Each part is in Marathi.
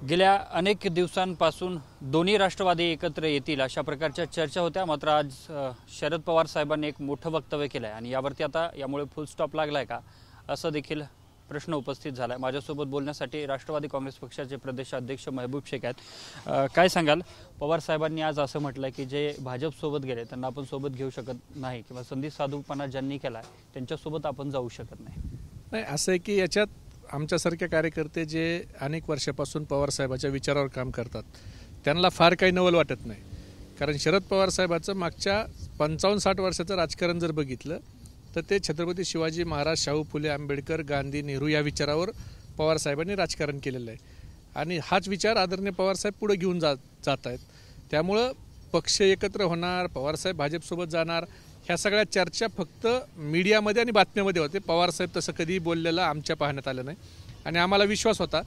गेल्या अनेक दिवसांपासून दोन्ही राष्ट्रवादी एकत्र येतील अशा प्रकारच्या चर्चा होत्या। मात्र आज शरद पवार साहेबांनी एक मोठं वक्तव्य केलं आहे आणि यावरती आता यामुळे फुल स्टॉप लागलाय का असं देखील प्रश्न उपस्थित झालाय। माझ्यासोबत बोलण्यासाठी राष्ट्रवादी काँग्रेस पक्षाचे प्रदेश अध्यक्ष महबूब शेख आहेत। काय सांगाल, पवार साहेबांनी आज असं म्हटलं की जे भाजप सोबत गेले त्यांना आपण सोबत घेऊ शकत नाही किंवा संधी साधूपणा ज्यांनी केला त्यांच्यासोबत आपण जाऊ शकत नाही। असं आहे की याच्यात आमच्यासारखे कार्यकर्ते जे अनेक वर्षापासून पवार साहेबाच्या विचारावर काम करतात त्यांना फार काही नवल वाटत नाही। कारण शरद पवार साहेबाचं मागच्या 55-60 वर्षाचं राजकारण जर बघितलं तर ते छत्रपती शिवाजी महाराज, शाहू फुले आंबेडकर, गांधी, नेहरू या विचारावर पवार साहेबांनी राजकारण केलेलं आहे आणि हाच विचार आदरणीय पवार साहेब पुढे घेऊन जात आहेत। त्यामुळं पक्ष एकत्र होणार, पवार साहेब भाजपसोबत जाणार, ह्या सगळ्या चर्चा फक्त मीडियामध्ये आणि बातम्यामध्ये होते। पवार साहेब तसं कधीही बोललेलं आमच्या पाहण्यात आलं नाही आणि आम्हाला विश्वास होता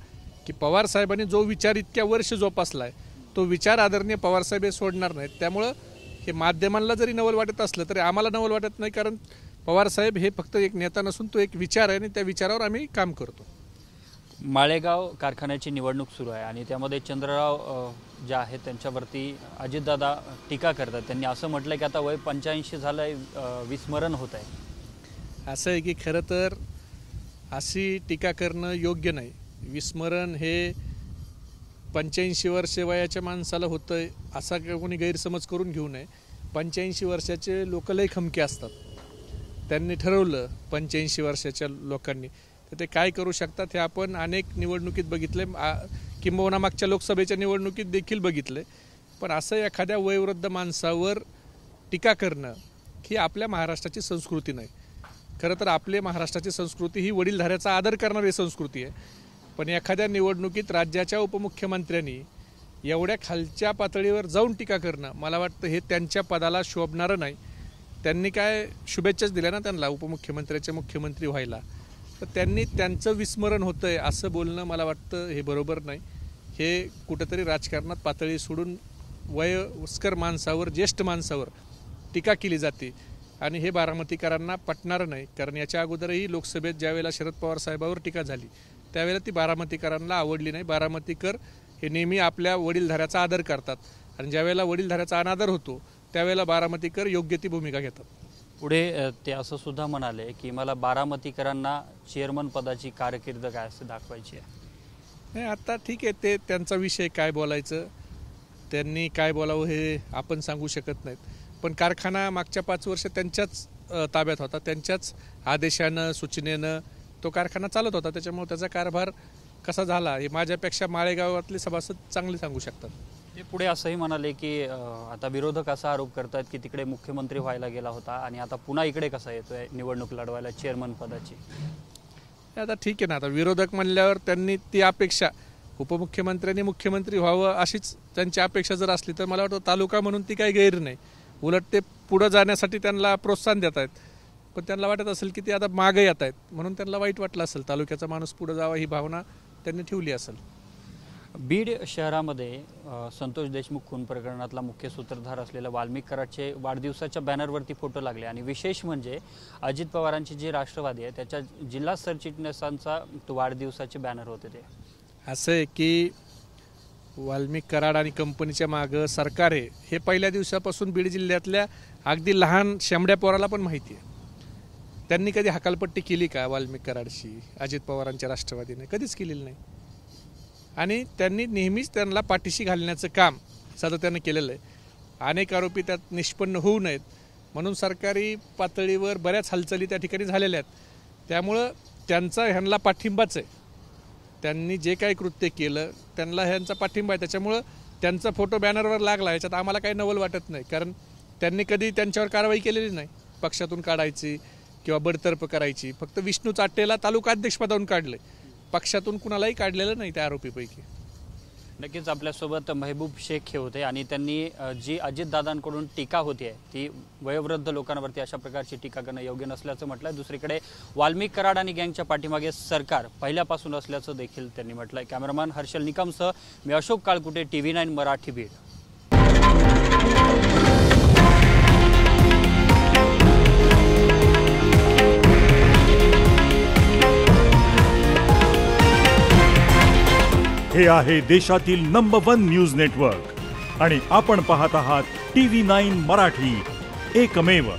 की पवार साहेबांनी जो विचार इतक्या वर्ष जोपासला आहे तो विचार आदरणीय पवार साहेब हे सोडणार नाहीत। त्यामुळं हे माध्यमांना जरी नवल वाटत असलं तरी आम्हाला नवल वाटत नाही, कारण पवार साहेब हे फक्त एक नेता नसून तो एक विचार आहे आणि त्या विचारावर आम्ही काम करतो। माळेगाव कारखान्याची निवडणूक सुरू आहे आणि त्यामध्ये चंद्रराव जे आहेत त्यांच्यावरती अजितदादा टीका करतात। त्यांनी असं म्हटलं की आता वय 85 झालंय, विस्मरण होत आहे। असं आहे की खरं तर अशी टीका करणं योग्य नाही। विस्मरण हे 85 वर्ष वयाच्या माणसाला होतंय असा कोणी गैरसमज करून घेऊ नये। 85 वर्षाचे लोक लय खमके असतात, त्यांनी ठरवलं 85 वर्षाच्या लोकांनी तर ते काय करू शकतात हे आपण अनेक निवडणुकीत बघितले, किंबहुना मागच्या लोकसभेच्या निवडणुकीत देखील बघितले। पण असं एखाद्या वयोवृद्ध माणसावर टीका करणं ही आपल्या महाराष्ट्राची संस्कृती नाही। खरं तर आपली महाराष्ट्राची संस्कृती ही वडीलधाऱ्याचा आदर करणारी संस्कृती आहे। पण एखाद्या निवडणुकीत राज्याच्या उपमुख्यमंत्र्यांनी एवढ्या खालच्या पातळीवर जाऊन टीका करणं मला वाटतं हे त्यांच्या पदाला शोभणारं नाही। त्यांनी काय शुभेच्छाच दिल्या ना त्यांना उपमुख्यमंत्र्याचे मुख्यमंत्री व्हायला, तर त्यांनी त्यांचं विस्मरण होतंय असं बोलणं मला वाटतं हे बरोबर नाही। हे कुठंतरी राजकारणात पातळी सोडून वयस्कर माणसावर, ज्येष्ठ माणसावर टीका केली जाते आणि हे बारामतीकरांना पटणारं नाही। कारण याच्या अगोदरही लोकसभेत ज्यावेळेला शरद पवार साहेबावर टीका झाली त्यावेळेला ती बारामतीकरांना आवडली नाही। बारामतीकर हे नेहमी आपल्या वडीलधाऱ्याचा आदर करतात आणि ज्यावेळेला वडीलधाऱ्याचा अनादर होतो त्यावेळेला बारामतीकर योग्य ती भूमिका घेतात। पुढे ते असं सुद्धा म्हणाले की मला बारामतीकरांना चेअरमन पदाची कारकीर्द काय असं दाखवायची आहे। नाही, आता ठीक आहे, ते त्यांचा विषय, काय बोलायचं त्यांनी काय बोलावं हे आपण सांगू शकत नाहीत। पण कारखाना मागच्या 5 वर्ष त्यांच्याच ताब्यात होता, त्यांच्याच आदेशानं सूचनेनं तो कारखाना चालत होता। त्याच्यामुळे त्याचा कारभार कसा झाला हे माझ्यापेक्षा माळेगावातले सभासद चांगले सांगू शकतात। ते पुढे असंही म्हणाले की आता विरोधक असा आरोप करतात की तिकडे मुख्यमंत्री व्हायला गेला होता आणि आता पुन्हा इकडे कसा येतोय निवडणूक लढवायला चेअरमन पदाची। आता ठीक आहे ना, आता विरोधक म्हणल्यावर त्यांनी ती अपेक्षा, उपमुख्यमंत्र्यांनी मुख्यमंत्री व्हावं अशीच त्यांची अपेक्षा जर असली तर मला वाटतं तालुका म्हणून ती काही गैर नाही, उलट ते पुढं जाण्यासाठी त्यांना प्रोत्साहन देत आहेत। पण त्यांना वाटत असेल की ते आता मागे येत आहेत म्हणून त्यांना वाईट वाटलं असेल, तालुक्याचा माणूस पुढे जावा ही भावना त्यांनी ठेवली असेल। बीड शहरामध्ये संतोष देशमुख खून प्रकरणातला मुख्य सूत्रधार असलेल्या वाल्मिक कराडचे वाढदिवसाच्या बॅनरवरती फोटो लागले आणि विशेष म्हणजे अजित पवारांची जी राष्ट्रवादी आहे त्याच्या जिल्हा सरचिटणीसांचा वाढदिवसाचे बॅनर होते। ते असं आहे की वाल्मिक कराड आणि कंपनीच्या मागं सरकार आहे हे पहिल्या दिवसापासून बीड जिल्ह्यातल्या अगदी लहान शेंबड्या पोराला पण माहिती आहे। त्यांनी कधी हकालपट्टी केली का वाल्मिक कराडशी अजित पवारांच्या राष्ट्रवादीने? कधीच केलेली नाही आणि त्यांनी नेहमीच त्यांना पाठीशी घालण्याचं काम सातत्यानं केलेलं आहे। अनेक आरोपी त्यात निष्पन्न होऊ नयेत म्हणून सरकारी पातळीवर बऱ्याच हालचाली त्या ठिकाणी झालेल्या आहेत। त्यामुळं त्यांचा ह्यांना पाठिंबाच आहे, त्यांनी जे काही कृत्य केलं त्यांना ह्यांचा पाठिंबा आहे। त्याच्यामुळं त्यांचा फोटो बॅनरवर लागला याच्यात आम्हाला काही नवल वाटत नाही, कारण त्यांनी कधी त्यांच्यावर कारवाई केलेली नाही, पक्षातून काढायची किंवा बडतर्फ करायची। फक्त विष्णू चाटेला तालुका अध्यक्षपदावरून काढले, पक्षातून कुणालाही काढलेलं नाही त्या आरोपीपैकी। नक्कीच आपल्यासोबत महबूब शेख हे होते आणि त्यांनी जी अजितदादांकडून टीका होती ती वयोवृद्ध लोकांवरती अशा प्रकारची टीका करणं योग्य नसल्याचं म्हटलंय। दुसरीकडे वाल्मिक कराड आणि गँगच्या पाठीमागे सरकार पहिल्यापासून असल्याचं देखील त्यांनी म्हटलंय। कॅमेरामॅन हर्षल निकमसह मी अशोक काळकुटे, TV9 मराठी, बीड। हे आहे देशातील नंबर 1 न्यूज नेटवर्क आणि आपण पाहत आहात TV9 मराठी, एकमेव.